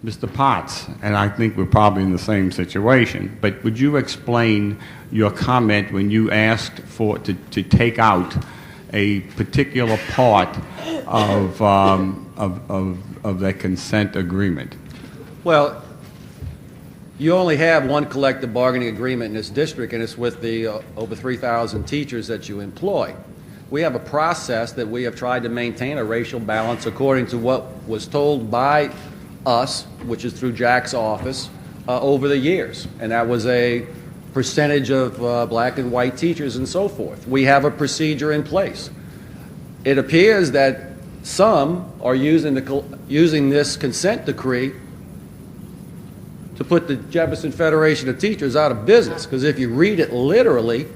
Mr. Potts, and I think we're probably in the same situation, but would you explain your comment when you asked to take out a particular part of that consent agreement? Well, you only have one collective bargaining agreement in this district, and it's with the over 3,000 teachers that you employ. We have a process that we have tried to maintain a racial balance according to what was told by us, which is through Jack's office, over the years. And that was a percentage of black and white teachers and so forth. We have a procedure in place. It appears that some are using this consent decree to put the Jefferson Federation of Teachers out of business, because if you read it literally,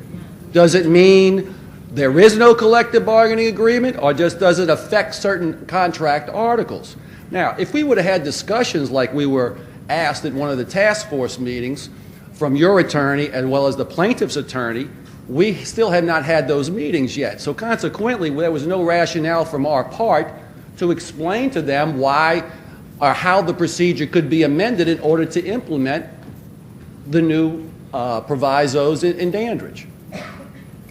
does it mean there is no collective bargaining agreement, or just does it affect certain contract articles? Now, if we would have had discussions like we were asked at one of the task force meetings from your attorney as well as the plaintiff's attorney, we still have not had those meetings yet. So consequently, there was no rationale from our part to explain to them why or how the procedure could be amended in order to implement the new provisos in Dandridge.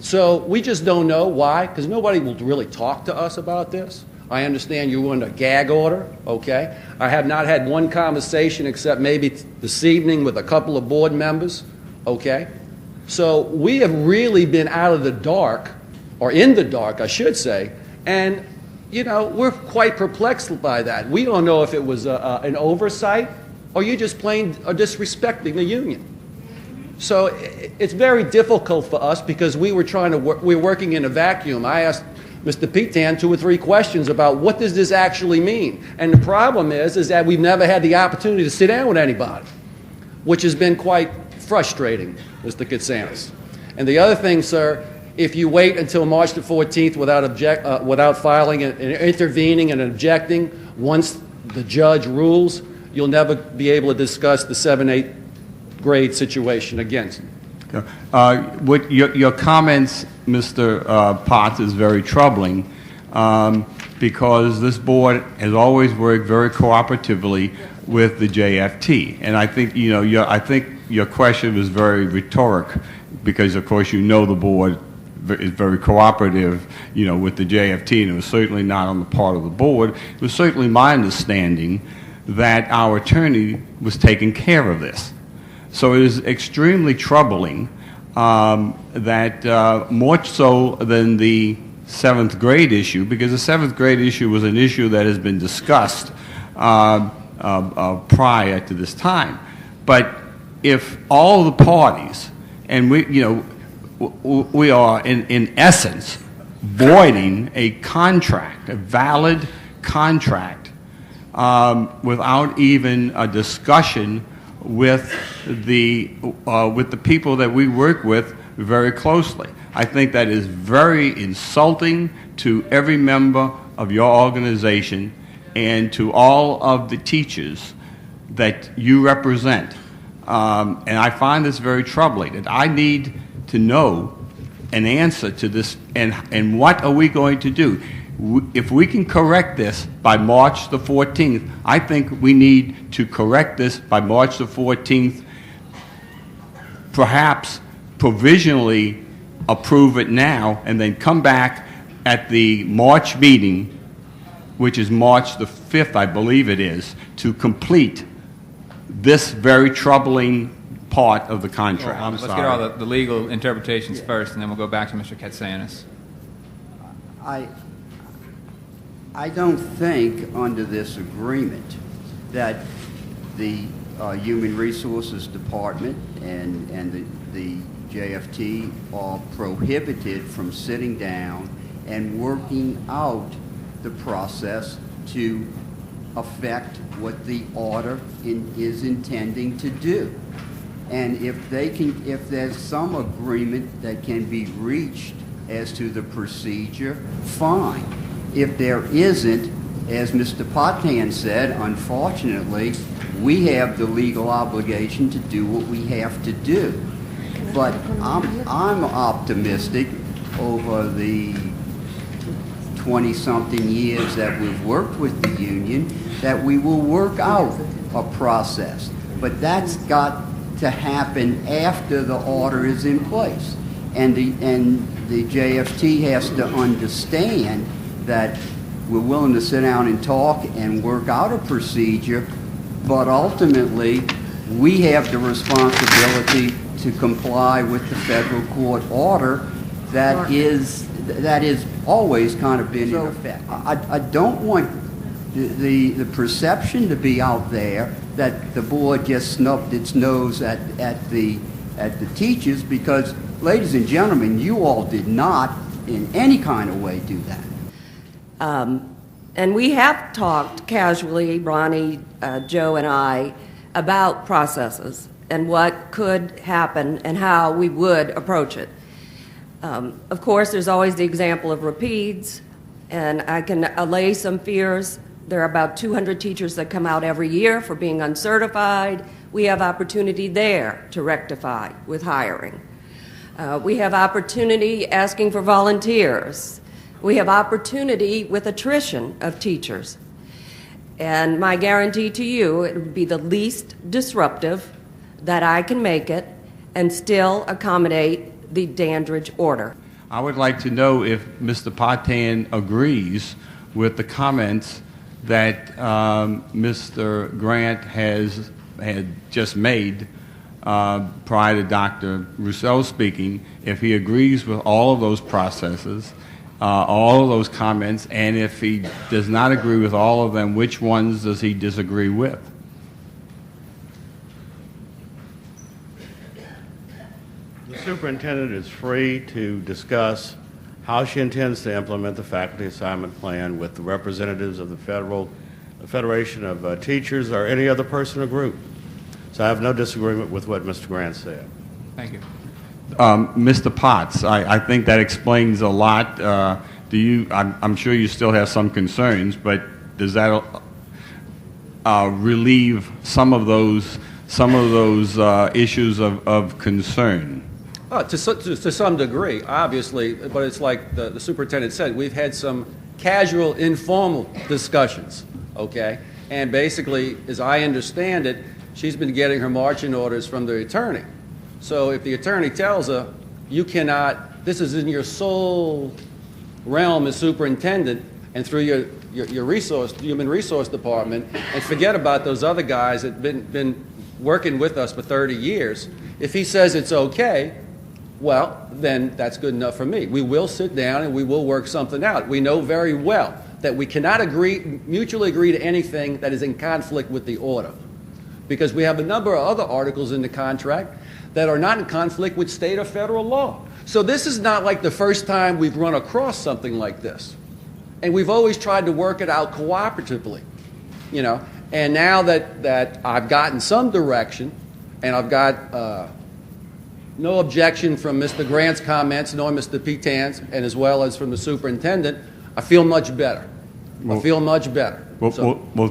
So we just don't know why, because nobody will really talk to us about this. I understand you were under a gag order, okay? I have not had one conversation except maybe this evening with a couple of board members, okay? So we have really been out of the dark, or in the dark, I should say, and, you know, we're quite perplexed by that. We don't know if it was an oversight or you just plain are disrespecting the union. So it's very difficult for us because we were trying to we're working in a vacuum. I asked Mr. Petan 2 or 3 questions about what does this actually mean? And the problem is that we've never had the opportunity to sit down with anybody, which has been quite frustrating, Mr. Katsanis. And the other thing, sir, if you wait until March the 14th without filing and intervening and objecting, once the judge rules, you'll never be able to discuss the 7th, 8th grade situation again. What your comments, Mr. Potts, is very troubling because this board has always worked very cooperatively with the JFT, and I think I think your question was very rhetoric because, of course, the board is very cooperative, with the JFT, and it was certainly not on the part of the board. It was certainly my understanding that our attorney was taking care of this. So it is extremely troubling that more so than the 7th grade issue, because the 7th grade issue was an issue that has been discussed prior to this time. But if all the parties, and we are in essence voiding a contract, a valid contract, without even a discussion with the people that we work with very closely. I think that is very insulting to every member of your organization and to all of the teachers that you represent. And I find this very troubling. And I need to know an answer to this, and what are we going to do? If we can correct this by March the 14th, I think we need to correct this by March the 14th, perhaps provisionally approve it now, and then come back at the March meeting, which is March the 5th, I believe it is, to complete this very troubling part of the contract. Well, let's get all the legal interpretations first, and then we'll go back to Mr. Katsanis. I don't think under this agreement that the Human Resources Department and the JFT are prohibited from sitting down and working out the process to affect what the order is intending to do. And if there's some agreement that can be reached as to the procedure, fine. If there isn't, as Mr. Potan said, unfortunately, we have the legal obligation to do what we have to do. But I'm optimistic over the 20-something years that we've worked with the union, that we will work out a process. But that's got to happen after the order is in place. And the JFT has to understand that we're willing to sit down and talk and work out a procedure, but ultimately, we have the responsibility to comply with the federal court order that is always kind of been in effect. I don't want the perception to be out there that the board just snubbed its nose at the teachers, because, ladies and gentlemen, you all did not in any kind of way do that. And we have talked casually, Ronnie, Joe, and I, about processes and what could happen and how we would approach it. Of course, there's always the example of repeats, and I can allay some fears. There are about 200 teachers that come out every year for being uncertified. We have opportunity there to rectify with hiring. We have opportunity asking for volunteers. We have opportunity with attrition of teachers. And my guarantee to you, it would be the least disruptive that I can make it and still accommodate the Dandridge order. I would like to know if Mr. Patan agrees with the comments that Mr. Grant had just made prior to Dr. Rousseau speaking, if he agrees with all of those processes, all of those comments, and if he does not agree with all of them, which ones does he disagree with? The superintendent is free to discuss how she intends to implement the faculty assignment plan with the representatives of the Federation of Teachers or any other person or group. So I have no disagreement with what Mr. Grant said. Thank you. Mr. Potts, I think that explains a lot. I'm sure you still have some concerns, but does that relieve some of those issues of concern? To some degree, obviously, but it's like the superintendent said, we've had some casual, informal discussions, okay? And basically, as I understand it, she's been getting her marching orders from the attorney. So if the attorney tells her, you cannot, this is in your sole realm as superintendent and through your human resource department, and forget about those other guys that have been working with us for 30 years. If he says it's okay, well, then that's good enough for me. We will sit down and we will work something out. We know very well that we cannot mutually agree to anything that is in conflict with the order, because we have a number of other articles in the contract that are not in conflict with state or federal law. So this is not like the first time we've run across something like this. And we've always tried to work it out cooperatively, you know. And now that I've gotten some direction, and I've got no objection from Mr. Grant's comments, nor Mr. Petan's, and as well as from the superintendent, I feel much better. I feel much better. Well,